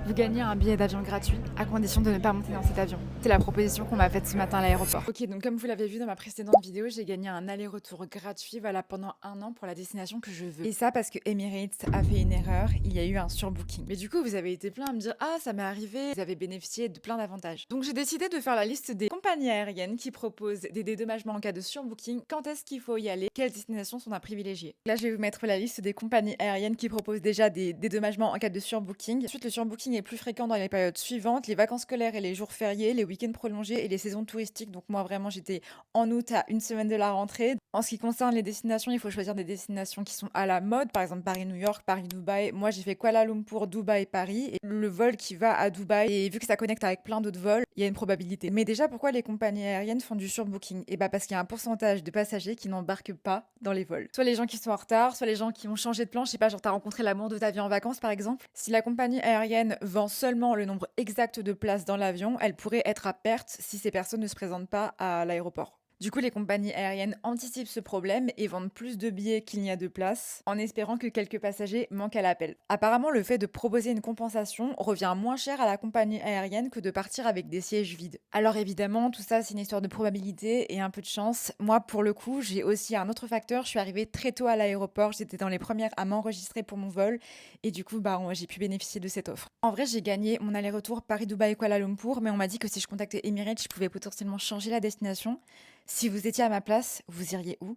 Vous gagnez un billet d'avion gratuit à condition de ne pas monter dans cet avion. C'est la proposition qu'on m'a faite ce matin à l'aéroport. Ok, donc comme vous l'avez vu dans ma précédente vidéo, j'ai gagné un aller-retour gratuit voilà, pendant un an pour la destination que je veux. Et ça parce que Emirates a fait une erreur, il y a eu un surbooking. Mais du coup, vous avez été plein à me dire ah, ça m'est arrivé, vous avez bénéficié de plein d'avantages. Donc j'ai décidé de faire la liste des compagnies aériennes qui proposent des dédommagements en cas de surbooking, quand est-ce qu'il faut y aller, quelles destinations sont à privilégier. Là, je vais vous mettre la liste des compagnies aériennes qui proposent déjà des dédommagements en cas de surbooking. Ensuite, le surbooking est plus fréquent dans les périodes suivantes, les vacances scolaires et les jours fériés, les week-ends prolongés et les saisons touristiques. Donc moi, vraiment, j'étais en août à une semaine de la rentrée. En ce qui concerne les destinations, il faut choisir des destinations qui sont à la mode, par exemple Paris-New York, Paris-Dubaï. Moi, j'ai fait Kuala Lumpur, Dubaï, Paris. Et le vol qui va à Dubaï, et vu que ça connecte avec plein d'autres vols, il y a une probabilité. Mais déjà, pourquoi les compagnies aériennes font du surbooking? Et bah parce qu'il y a un pourcentage de passagers qui n'embarquent pas dans les vols. Soit les gens qui sont en retard, soit les gens qui ont changé de plan. Je sais pas, genre t'as rencontré l'amour de ta vie en vacances, par exemple. Si la compagnie aérienne vend seulement le nombre exact de places dans l'avion, elle pourrait être à perte si ces personnes ne se présentent pas à l'aéroport. Du coup, les compagnies aériennes anticipent ce problème et vendent plus de billets qu'il n'y a de places, en espérant que quelques passagers manquent à l'appel. Apparemment, le fait de proposer une compensation revient moins cher à la compagnie aérienne que de partir avec des sièges vides. Alors évidemment, tout ça, c'est une histoire de probabilité et un peu de chance. Moi, pour le coup, j'ai aussi un autre facteur. Je suis arrivée très tôt à l'aéroport, j'étais dans les premières à m'enregistrer pour mon vol et du coup, j'ai pu bénéficier de cette offre. En vrai, j'ai gagné mon aller-retour Paris-Dubaï-Kuala Lumpur, mais on m'a dit que si je contactais Emirates, je pouvais potentiellement changer la destination. Si vous étiez à ma place, vous iriez où?